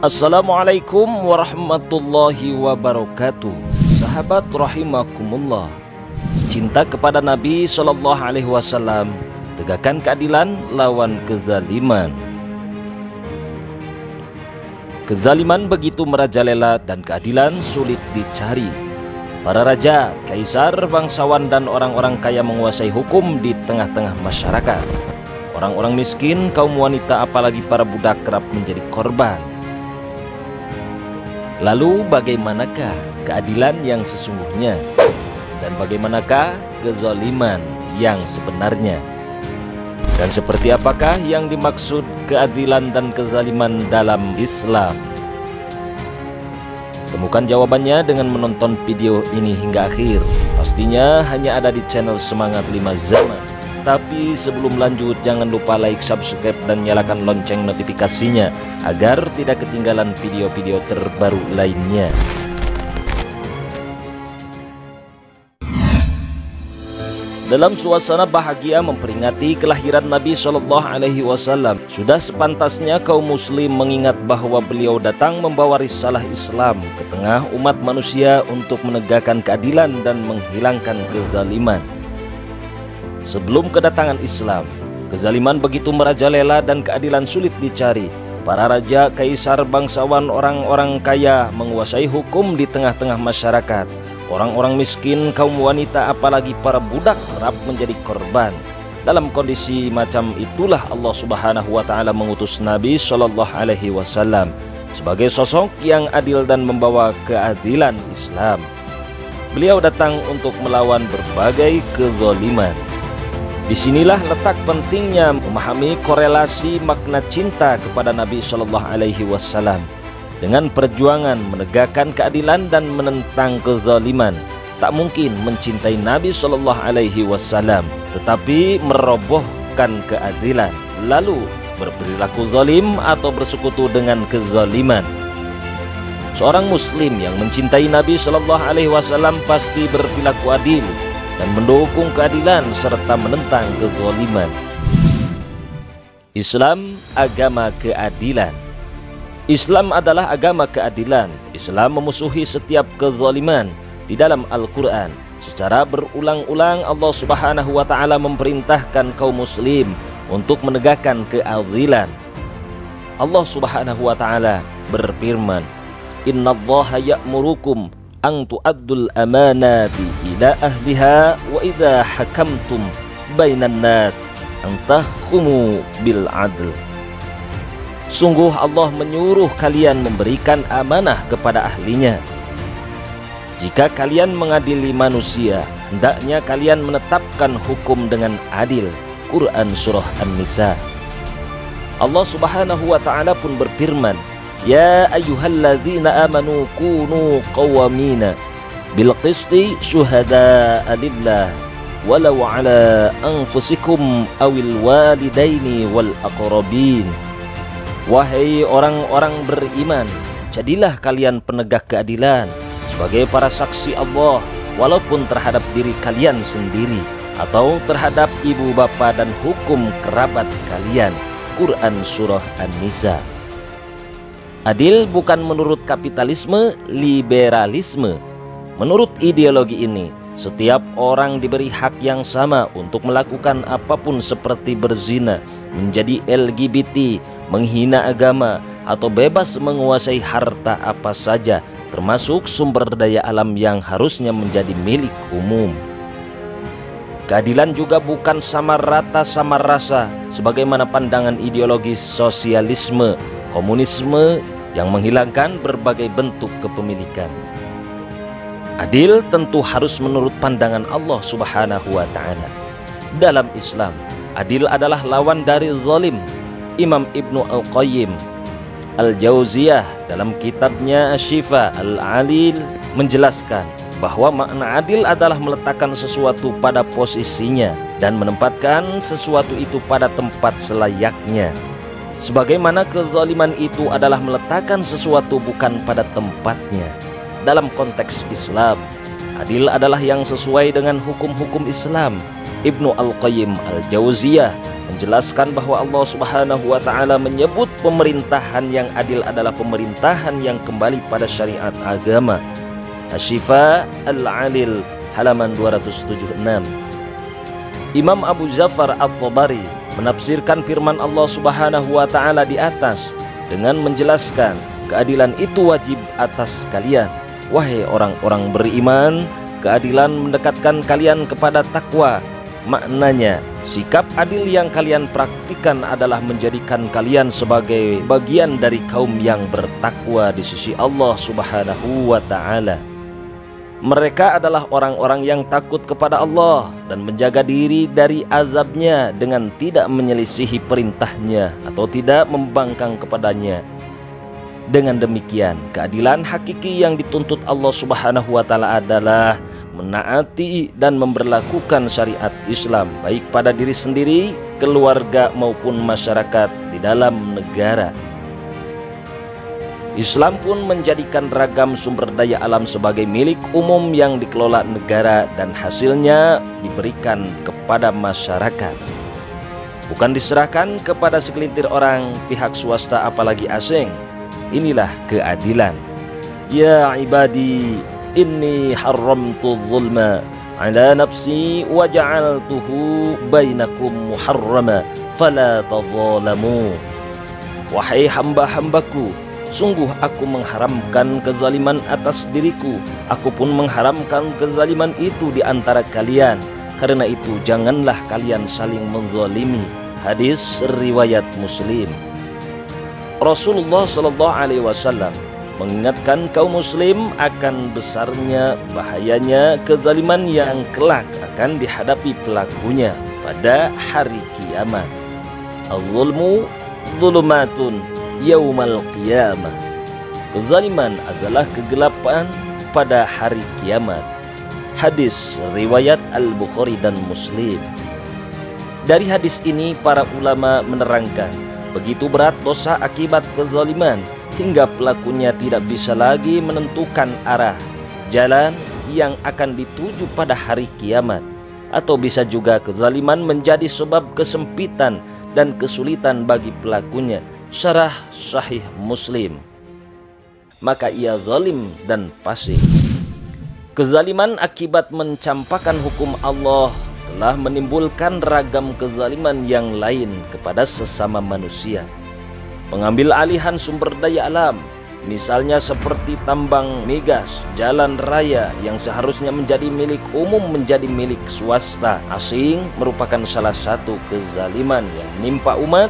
Assalamualaikum warahmatullahi wabarakatuh. Sahabat rahimakumullah, cinta kepada Nabi Shallallahu Alaihi Wasallam, tegakkan keadilan lawan kezaliman. Kezaliman begitu merajalela dan keadilan sulit dicari. Para raja, kaisar, bangsawan dan orang-orang kaya menguasai hukum di tengah-tengah masyarakat. Orang-orang miskin, kaum wanita, apalagi para budak kerap menjadi korban. Lalu bagaimanakah keadilan yang sesungguhnya? Dan bagaimanakah kezaliman yang sebenarnya? Dan seperti apakah yang dimaksud keadilan dan kezaliman dalam Islam? Temukan jawabannya dengan menonton video ini hingga akhir. Pastinya hanya ada di channel Semangat 5 Zaman. Tapi sebelum lanjut, jangan lupa like, subscribe, dan nyalakan lonceng notifikasinya agar tidak ketinggalan video-video terbaru lainnya. Dalam suasana bahagia memperingati kelahiran Nabi Shallallahu Alaihi Wasallam, sudah sepantasnya kaum muslim mengingat bahwa beliau datang membawa risalah Islam ke tengah umat manusia untuk menegakkan keadilan dan menghilangkan kezaliman. Sebelum kedatangan Islam, kezaliman begitu merajalela dan keadilan sulit dicari. Para raja, kaisar, bangsawan, orang-orang kaya menguasai hukum di tengah-tengah masyarakat. Orang-orang miskin, kaum wanita, apalagi para budak kerap menjadi korban. Dalam kondisi macam itulah Allah Subhanahu wa Ta'ala mengutus Nabi Shallallahu Alaihi Wasallam sebagai sosok yang adil dan membawa keadilan Islam. Beliau datang untuk melawan berbagai kezaliman. Disinilah letak pentingnya memahami korelasi makna cinta kepada Nabi Shallallahu Alaihi Wasallam dengan perjuangan menegakkan keadilan dan menentang kezaliman. Tak mungkin mencintai Nabi Shallallahu Alaihi Wasallam tetapi merobohkan keadilan, lalu berperilaku zalim atau bersekutu dengan kezaliman. Seorang Muslim yang mencintai Nabi Shallallahu Alaihi Wasallam pasti berperilaku adil dan mendukung keadilan serta menentang kezaliman. Islam agama keadilan. Islam adalah agama keadilan. Islam memusuhi setiap kezaliman. Di dalam Al-Quran, secara berulang-ulang Allah Subhanahu wa Ta'ala memerintahkan kaum muslim untuk menegakkan keadilan. Allah Subhanahu wa Ta'ala berfirman, "Innallaha ya'murukum an tu'addul amanati ila ahliha wa idza hakamtum bainan nas an tahkumu bil adl." Sungguh Allah menyuruh kalian memberikan amanah kepada ahlinya. Jika kalian mengadili manusia, hendaknya kalian menetapkan hukum dengan adil. Quran Surah An-Nisa. Allah Subhanahu wa Ta'ala pun berfirman, "Ya ayyuhalladzina amanu kunu qawwamina bil qisti syuhada'a lillah walau ala anfusikum awil walidaini wal aqrabin." Wahai orang-orang beriman, jadilah kalian penegak keadilan sebagai para saksi Allah, walaupun terhadap diri kalian sendiri atau terhadap ibu bapa dan hukum kerabat kalian. Quran Surah An-Nisa. Adil bukan menurut kapitalisme, liberalisme. Menurut ideologi ini, setiap orang diberi hak yang sama untuk melakukan apapun seperti berzina, menjadi LGBT, menghina agama, atau bebas menguasai harta apa saja, termasuk sumber daya alam yang harusnya menjadi milik umum. Keadilan juga bukan sama rata sama rasa, sebagaimana pandangan ideologis sosialisme, komunisme yang menghilangkan berbagai bentuk kepemilikan. Adil tentu harus menurut pandangan Allah Subhanahu wa Ta'ala. Dalam Islam, adil adalah lawan dari zalim. Imam Ibnu Al-Qayyim Al-Jauziyah dalam kitabnya Asy-Syifa Al-Alil menjelaskan bahwa makna adil adalah meletakkan sesuatu pada posisinya dan menempatkan sesuatu itu pada tempat selayaknya. Sebagaimana kezaliman itu adalah meletakkan sesuatu bukan pada tempatnya. Dalam konteks Islam, adil adalah yang sesuai dengan hukum-hukum Islam. Ibnu Al-Qayyim Al-Jauziyah menjelaskan bahwa Allah Subhanahu wa taala menyebut pemerintahan yang adil adalah pemerintahan yang kembali pada syariat agama. Asy-Syifa Al-'Alil halaman 276. Imam Abu Ja'far At-Tabari menafsirkan firman Allah Subhanahu wa taala di atas dengan menjelaskan keadilan itu wajib atas kalian. Wahai orang-orang beriman, keadilan mendekatkan kalian kepada takwa. Maknanya, sikap adil yang kalian praktikan adalah menjadikan kalian sebagai bagian dari kaum yang bertakwa di sisi Allah Subhanahu wa taala. Mereka adalah orang-orang yang takut kepada Allah dan menjaga diri dari azabnya dengan tidak menyelisihi perintahnya atau tidak membangkang kepadanya. Dengan demikian, keadilan hakiki yang dituntut Allah Subhanahu wa taala adalah menaati dan memberlakukan syariat Islam baik pada diri sendiri, keluarga maupun masyarakat di dalam negara. Islam pun menjadikan ragam sumber daya alam sebagai milik umum yang dikelola negara dan hasilnya diberikan kepada masyarakat, bukan diserahkan kepada segelintir orang, pihak swasta apalagi asing. Inilah keadilan. Ya ibadi, inni haramtu zulma ala nafsi wa ja'altuhu bainakum muharrama fala tadzalamu. Wahai hamba-hambaku, sungguh aku mengharamkan kezaliman atas diriku. Aku pun mengharamkan kezaliman itu di antara kalian. Karena itu janganlah kalian saling menzalimi. Hadis riwayat Muslim. Rasulullah Shallallahu Alaihi Wasallam mengingatkan kaum muslim akan besarnya bahayanya kezaliman yang kelak akan dihadapi pelakunya pada hari kiamat. Al-zulmu zulumatun yaumal qiyamah. Kezaliman adalah kegelapan pada hari kiamat. Hadis riwayat Al-Bukhari dan Muslim. Dari hadis ini para ulama menerangkan begitu berat dosa akibat kezaliman hingga pelakunya tidak bisa lagi menentukan arah jalan yang akan dituju pada hari kiamat. Atau bisa juga kezaliman menjadi sebab kesempitan dan kesulitan bagi pelakunya. Syarah Sahih Muslim. Maka ia zalim dan fasik. Kezaliman akibat mencampakkan hukum Allah telah menimbulkan ragam kezaliman yang lain kepada sesama manusia. Pengambil alihan sumber daya alam, misalnya seperti tambang migas, jalan raya yang seharusnya menjadi milik umum menjadi milik swasta asing, merupakan salah satu kezaliman yang menimpa umat.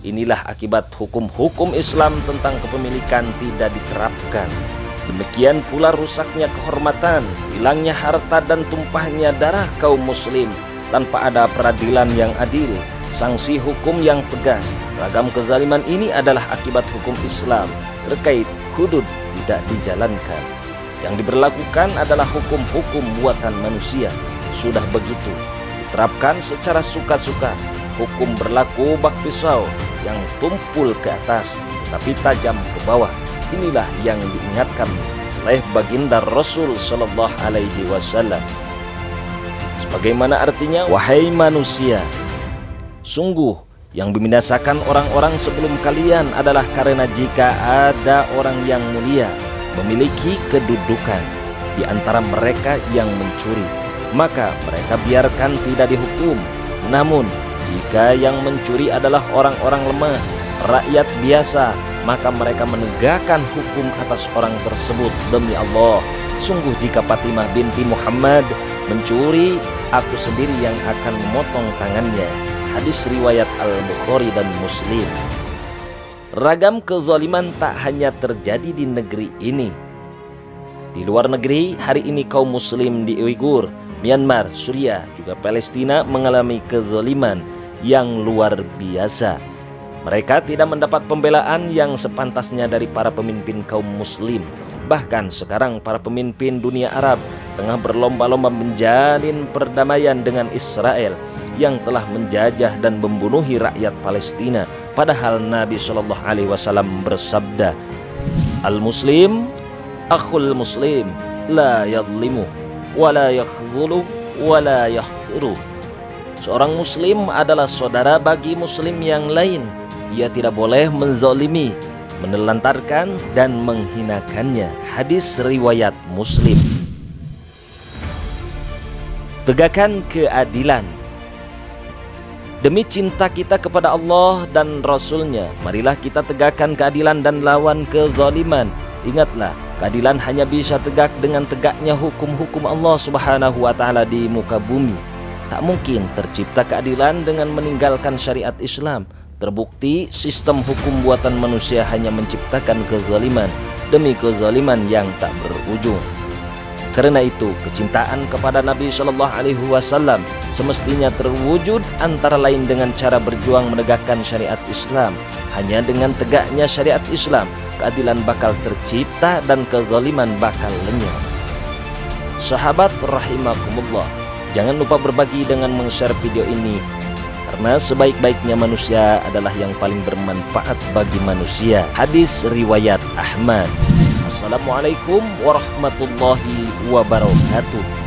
Inilah akibat hukum-hukum Islam tentang kepemilikan tidak diterapkan. Demikian pula rusaknya kehormatan, hilangnya harta dan tumpahnya darah kaum muslim tanpa ada peradilan yang adil, sanksi hukum yang tegas. Ragam kezaliman ini adalah akibat hukum Islam terkait hudud tidak dijalankan. Yang diberlakukan adalah hukum-hukum buatan manusia. Sudah begitu, diterapkan secara suka-suka. Hukum berlaku bak pisau yang tumpul ke atas tetapi tajam ke bawah. Inilah yang diingatkan oleh baginda Rasul Sallallahu Alaihi Wasallam. Sebagaimana artinya, wahai manusia, sungguh yang membinasakan orang-orang sebelum kalian adalah karena jika ada orang yang mulia memiliki kedudukan di antara mereka yang mencuri, maka mereka biarkan tidak dihukum. Namun jika yang mencuri adalah orang-orang lemah, rakyat biasa, maka mereka menegakkan hukum atas orang tersebut. Demi Allah, sungguh jika Fatimah binti Muhammad mencuri, aku sendiri yang akan memotong tangannya. Hadis riwayat Al-Bukhari dan Muslim. Ragam kezaliman tak hanya terjadi di negeri ini. Di luar negeri, hari ini kaum muslim di Uighur, Myanmar, Suriah, juga Palestina mengalami kezaliman yang luar biasa. Mereka tidak mendapat pembelaan yang sepantasnya dari para pemimpin kaum muslim. Bahkan sekarang para pemimpin dunia Arab tengah berlomba-lomba menjalin perdamaian dengan Israel yang telah menjajah dan membunuhi rakyat Palestina. Padahal Nabi Shallallahu Alaihi Wasallam bersabda, Al-Muslim akhul Muslim, la yadlimu, wa la yakhdhulu, wa la yahqiru. Seorang muslim adalah saudara bagi muslim yang lain. Ia tidak boleh menzalimi, menelantarkan, dan menghinakannya. Hadis riwayat Muslim. Tegakkan keadilan. Demi cinta kita kepada Allah dan Rasul-Nya, marilah kita tegakkan keadilan dan lawan kezaliman. Ingatlah, keadilan hanya bisa tegak dengan tegaknya hukum-hukum Allah Subhanahu wa Ta'ala di muka bumi. Tak mungkin tercipta keadilan dengan meninggalkan syariat Islam. Terbukti sistem hukum buatan manusia hanya menciptakan kezaliman demi kezaliman yang tak berujung. Karena itu, kecintaan kepada Nabi Shallallahu Alaihi Wasallam semestinya terwujud antara lain dengan cara berjuang menegakkan syariat Islam. Hanya dengan tegaknya syariat Islam, keadilan bakal tercipta dan kezaliman bakal lenyap. Sahabat rahimakumullah, jangan lupa berbagi dengan men-share video ini, karena sebaik-baiknya manusia adalah yang paling bermanfaat bagi manusia. Hadis riwayat Ahmad. Assalamualaikum warahmatullahi wabarakatuh.